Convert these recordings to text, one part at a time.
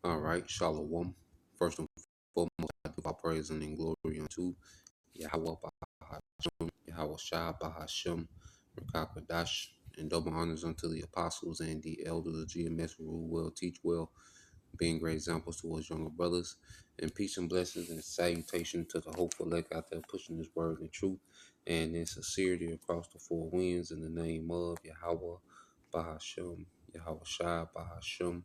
All right, Shalom. First and foremost, I give our praise and glory unto Yahweh Bahashem, Yahweh Shah Bahashem, Rakakadash, and double honors unto the apostles and the elders of GMS who rule well, teach well, being great examples to us younger brothers. And peace and blessings and salutation to the hopeful elect out there pushing this word in truth and in sincerity across the four winds in the name of Yahweh Bahashem, Yahweh Shah Bahashem,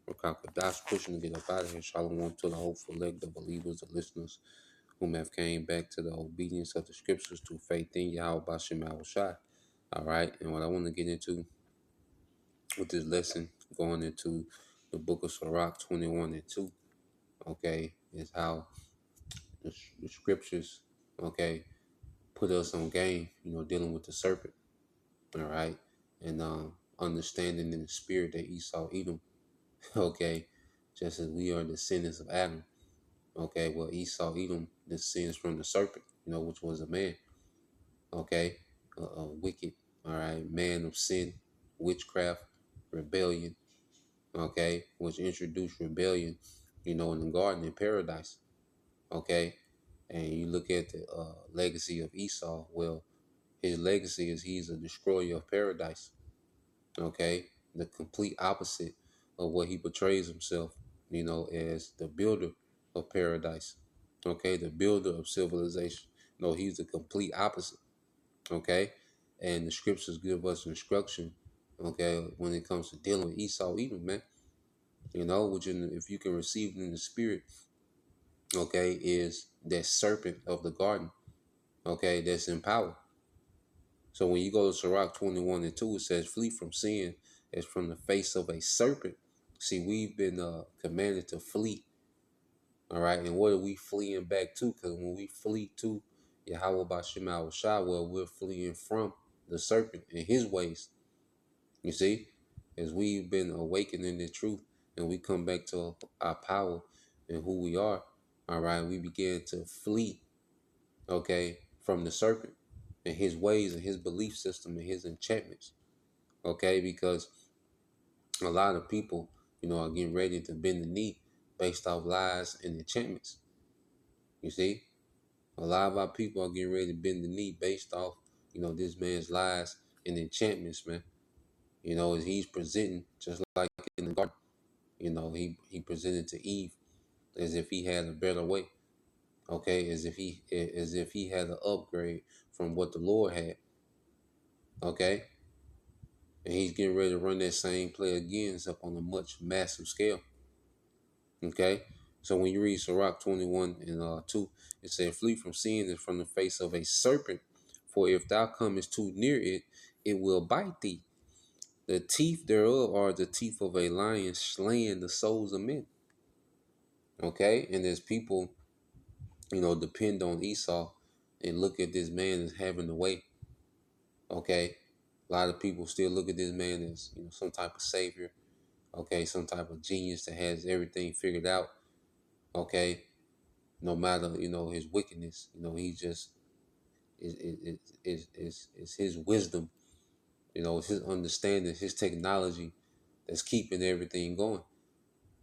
Rakakadash, pushing to get up out of here. Shalom to the hopeful elect, the believers, the listeners whom have came back to the obedience of the scriptures through faith in Yahweh Bashem Yahweh Shai. All right, and what I want to get into with this lesson, going into the book of Sirach 21 and 2, okay, is how the scriptures, okay, put us on game, dealing with the serpent, all right, and understanding in the spirit that Esau Edom, okay, just as we are descendants of Adam, okay, well, Esau Edom descends from the serpent, which was a man, okay, a wicked, all right, man of sin, witchcraft, rebellion, okay, which introduced rebellion, in the garden in paradise, okay, and you look at the legacy of Esau, well, his legacy is he's a destroyer of paradise, okay, the complete opposite of what he portrays himself, as the builder of paradise, okay, the builder of civilization. No, he's the complete opposite, okay, and the scriptures give us instruction, okay, when it comes to dealing with Esau Edom, man. Which if you can receive it in the spirit, okay, is that serpent of the garden, okay, that's in power. So when you go to Sirach 21 and 2, it says, flee from sin as from the face of a serpent. See, we've been commanded to flee, all right, and what are we fleeing back to? Because when we flee to Yahweh Bashem Al Shah, well, we're fleeing from the serpent and his ways. You see, as we've been awakened in the truth and we come back to our power and who we are, all right, we begin to flee, okay, from the serpent and his ways and his belief system and his enchantments, okay, because a lot of people, are getting ready to bend the knee based off lies and enchantments. You see, a lot of our people are getting ready to bend the knee based off, this man's lies and enchantments, man. As he's presenting, just like in the garden, he presented to Eve as if he had a better way, okay, as if he had an upgrade from what the Lord had, okay, and he's getting ready to run that same play again, except on a much massive scale, okay. So when you read Sirach 21 and 2, it said, flee from sin and from the face of a serpent, for if thou comest too near it, it will bite thee. The teeth thereof are the teeth of a lion, slaying the souls of men. Okay, and as people, depend on Esau and look at this man as having the way. Okay, a lot of people still look at this man as some type of savior. Okay, some type of genius that has everything figured out. Okay, no matter his wickedness, he just is his wisdom. It's his understanding, his technology that's keeping everything going.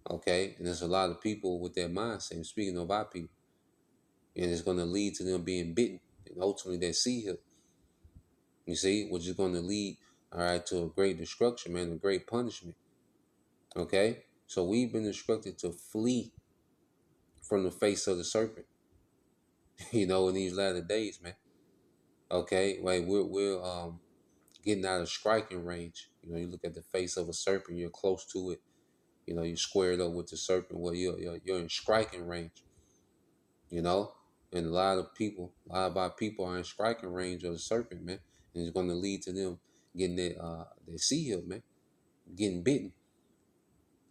Okay, and there's a lot of people with that mindset. Speaking of our people, and it's going to lead to them being bitten, and ultimately they see him. You see, which is going to lead, all right, to a great destruction, man, a great punishment. Okay, so we've been instructed to flee from the face of the serpent. In these latter days, man. Okay, right, we're getting out of striking range. You look at the face of a serpent, you're close to it. You're squared up with the serpent. Well, you're in striking range. And a lot of our people are in striking range of the serpent, man, and it's going to lead to them getting their seal, man, getting bitten.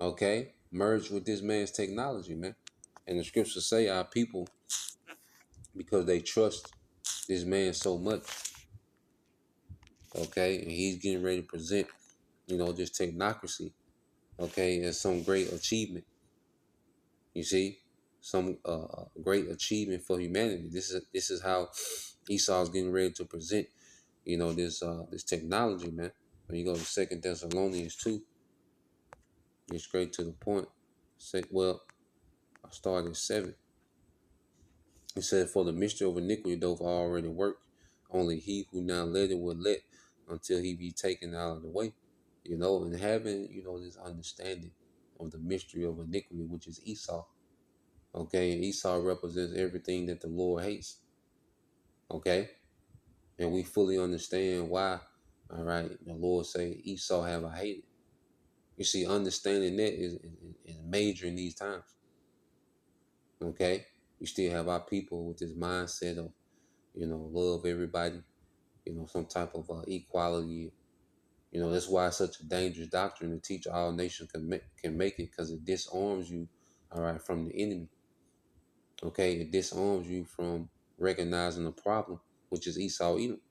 Okay, merged with this man's technology, man, and the scriptures say our people, because they trust this man so much, okay, and he's getting ready to present, this technocracy, okay, as some great achievement. You see, some great achievement for humanity. This is how Esau's getting ready to present, this technology, man. When you go to 2 Thessalonians 2, get straight to the point. Say, well, I started at 7. It said, for the mystery of iniquity doth already work. Only he who now let it will let until he be taken out of the way. And having, this understanding of the mystery of iniquity, which is Esau. Okay, and Esau represents everything that the Lord hates. Okay, and we fully understand why. All right, the Lord say Esau have I hated. You see, understanding that is major in these times. Okay, we still have our people with this mindset of, love everybody, some type of equality. That's why it's such a dangerous doctrine to teach all nations can make it, because it disarms you, all right, from the enemy. Okay, it disarms you from recognizing the problem, which is Esau Edom.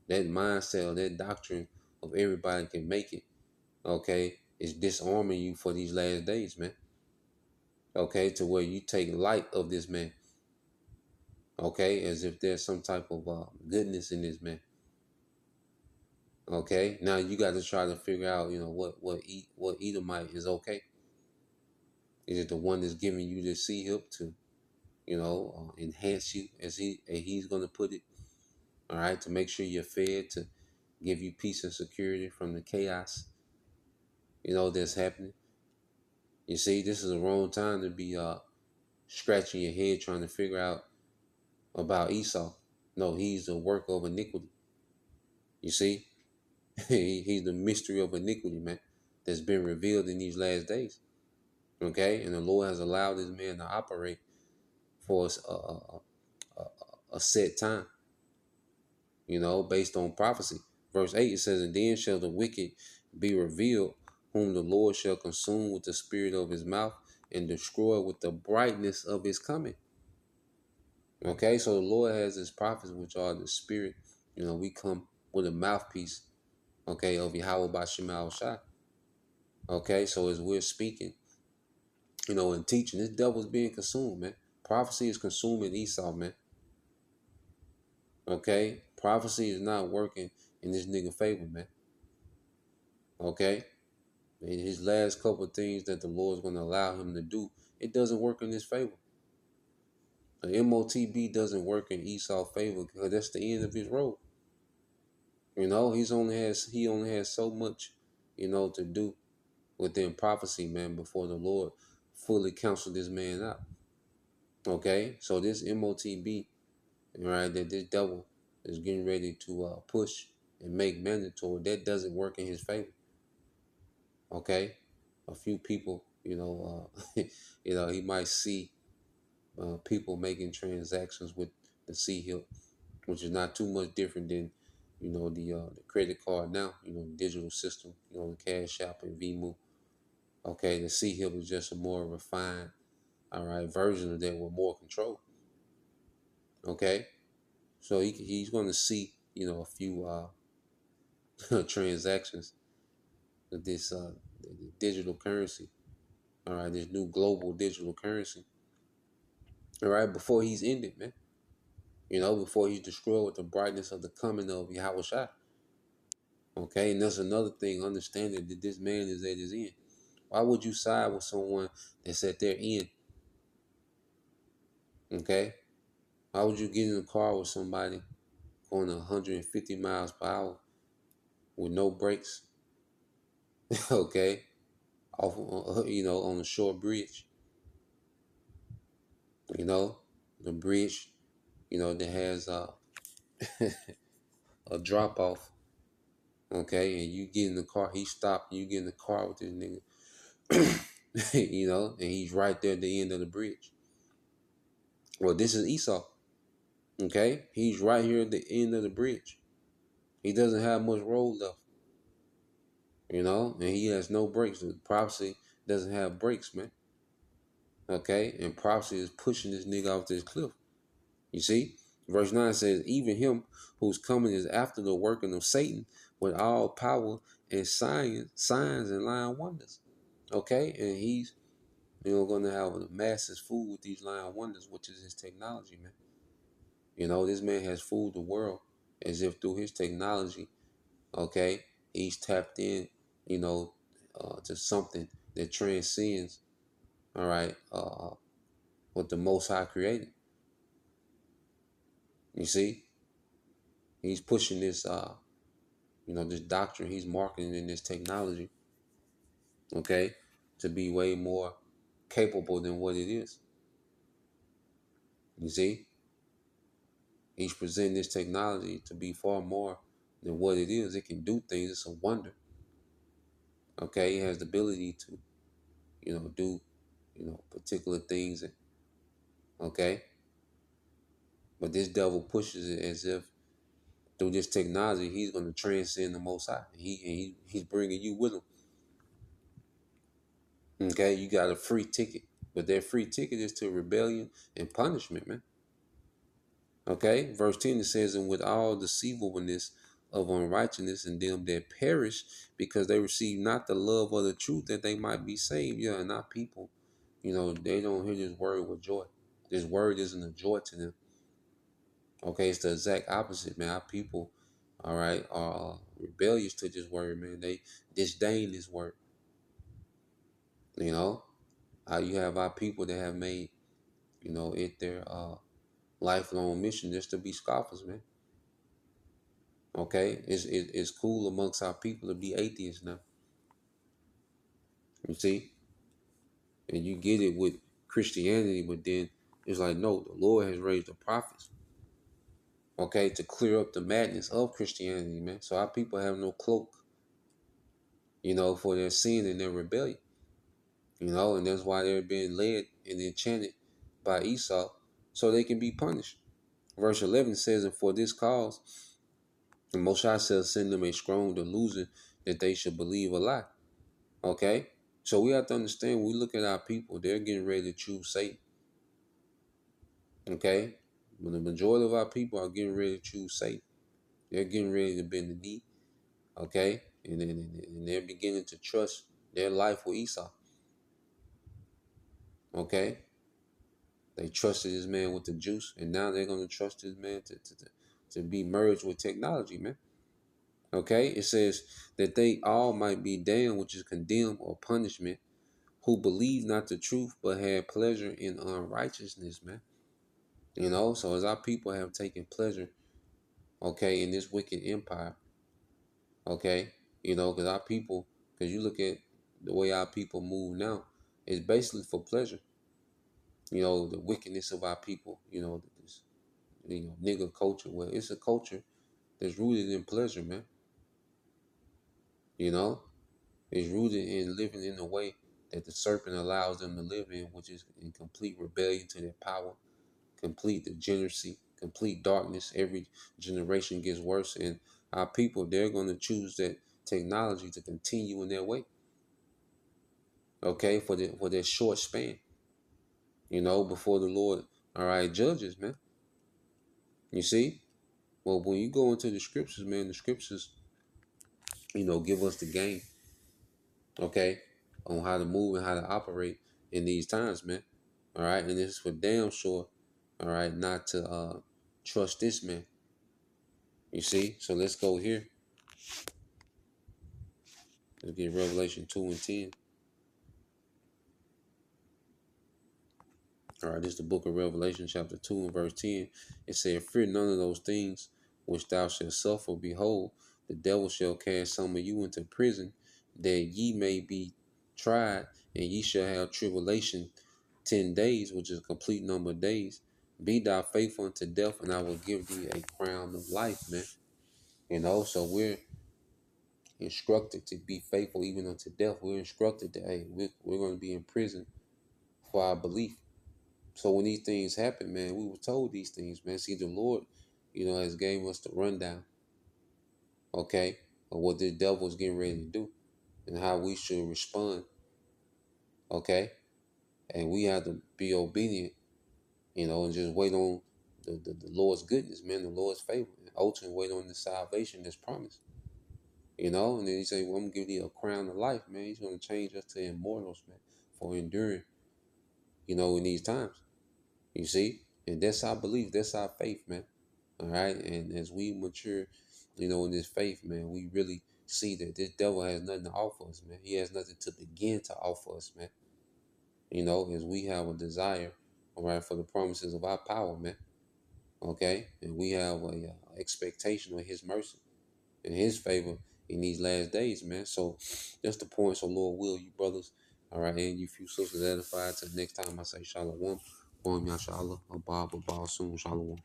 That mindset, that doctrine of everybody can make it. Okay, is disarming you for these last days, man. Okay, to where you take light of this man. Okay, as if there's some type of goodness in this man. Okay, now you got to try to figure out, what Edomite is okay. Is it the one that's giving you the sea hip to, enhance you, as he's gonna put it? All right, to make sure you're fed, to give you peace and security from the chaos, that's happening. You see, this is the wrong time to be scratching your head trying to figure out about Esau. No, he's the work of iniquity. You see, he's the mystery of iniquity, man, that's been revealed in these last days. Okay, and the Lord has allowed this man to operate for a set time, based on prophecy. Verse 8, it says, and then shall the wicked be revealed, whom the Lord shall consume with the spirit of his mouth and destroy with the brightness of his coming. Okay, so the Lord has his prophets, which are the spirit. We come with a mouthpiece, okay, of Yahweh Bashim Shai. Okay, so as we're speaking, and teaching, this devil's being consumed, man. Prophecy is consuming Esau, man. Okay, prophecy is not working in this nigga favor, man. Okay, and his last couple of things that the Lord's going to allow him to do, it doesn't work in his favor. The MOTB doesn't work in Esau's favor, because that's the end of his road. He only has so much, to do within prophecy, man, before the Lord fully counsel this man out. Okay, so this MOTB, right, that this devil is getting ready to push and make mandatory, that doesn't work in his favor. Okay, a few people, he might see people making transactions with the C-Hip, which is not too much different than, the credit card now, the digital system, the Cash App and Venmo. Okay, the C-Hip is just a more refined, all right, version of that with more control. Okay, so he's going to see, a few transactions of this digital currency. All right, this new global digital currency. All right, before he's ended, man. Before he's destroyed with the brightness of the coming of Yahweh Shai. Okay, and that's another thing, understanding that this man is at his end. Why would you side with someone that's at their end? Okay? Why would you get in a car with somebody going 150 miles per hour with no brakes? Okay? Off, on a short bridge. The bridge, that has a drop off. Okay, and you get in the car, he stopped, and you get in the car with this nigga. And he's right there at the end of the bridge. Well, this is Esau. Okay, he's right here at the end of the bridge. He doesn't have much road left. And he has no brakes. The prophecy doesn't have brakes, man. Okay, and prophecy is pushing this nigga off this cliff. You see, verse 9 says, even him whose coming is after the working of Satan with all power and signs and lying wonders. Okay, and he's going to have the masses fooled with these lying wonders, which is his technology, man. This man has fooled the world as if through his technology, okay, he's tapped in, to something that transcends, all right, what the Most High created. You see, he's pushing this, this doctrine. He's marketing in this technology, okay, to be way more capable than what it is. You see, he's presenting this technology to be far more than what it is. It can do things. It's a wonder. Okay, it has the ability to, do, particular things. Okay, but this devil pushes it as if through this technology he's going to transcend the Most High. He's bringing you with him. Okay, you got a free ticket, but that free ticket is to rebellion and punishment, man. Okay, verse 10 it says, and with all deceivableness of unrighteousness in them that perish, because they receive not the love of the truth that they might be saved. Yeah, and our people, they don't hear this word with joy. This word isn't a joy to them. Okay, it's the exact opposite, man. Our people, all right, are rebellious to this word, man. They disdain this word. You know, how you have our people that have made, it their lifelong mission just to be scoffers, man. Okay, it's cool amongst our people to be atheists now. You see, and you get it with Christianity, but then it's like, no, the Lord has raised the prophets, okay, to clear up the madness of Christianity, man. So our people have no cloak, for their sin and their rebellion, and that's why they're being led and enchanted by Esau, so they can be punished. Verse 11 says, and for this cause, the Most High shall send them a strong delusion that they should believe a lie. Okay? So we have to understand when we look at our people, they're getting ready to choose Satan. Okay? When the majority of our people are getting ready to choose Satan, they're getting ready to bend the knee. Okay? And they're beginning to trust their life with Esau. Okay? They trusted this man with the juice, and now they're going to trust this man to be merged with technology, man. Okay? It says that they all might be damned, which is condemned or punishment, who believe not the truth, but had pleasure in unrighteousness, man. So as our people have taken pleasure, okay, in this wicked empire, okay, because our people, because you look at the way our people move now, it's basically for pleasure. The wickedness of our people, this, nigger culture, where it's a culture that's rooted in pleasure, man. It's rooted in living in the way that the serpent allows them to live in, which is in complete rebellion to their power, complete degeneracy, complete darkness. Every generation gets worse, and our people, they're going to choose that technology to continue in their way. Okay, for their short span. Before the Lord, all right, judges, man. You see, well, when you go into the scriptures, man, the scriptures, give us the game. Okay, on how to move and how to operate in these times, man. All right, and this is for damn sure. All right, not to trust this man. You see, so let's go here. Let's get Revelation 2 and 10. All right, this is the book of Revelation, chapter 2 and verse 10. It said, fear none of those things which thou shalt suffer. Behold, the devil shall cast some of you into prison, that ye may be tried, and ye shall have tribulation 10 days, which is a complete number of days. Be thou faithful unto death, and I will give thee a crown of life, man. So we're instructed to be faithful even unto death. We're instructed that, hey, we're going to be in prison for our belief. So when these things happen, man, we were told these things, man. See, the Lord, has gave us the rundown, okay, of what the devil's getting ready to do and how we should respond, okay? And we have to be obedient, and just wait on the Lord's goodness, man, the Lord's favor, and ultimately wait on the salvation that's promised, and then he say, well, I'm going to give you a crown of life, man. He's going to change us to immortals, man, for enduring, in these times, you see? And that's our belief, that's our faith, man. All right. And as we mature, in this faith, man, we really see that this devil has nothing to offer us, man. He has nothing to begin to offer us, man. You know, as we have a desire, all right, for the promises of our power, man. Okay, and we have a expectation of His mercy and His favor in these last days, man. So that's the point. So Lord will you brothers, all right, and you few sisters edified. Till next time I say shalom. Yashala, Abba, soon, shalom.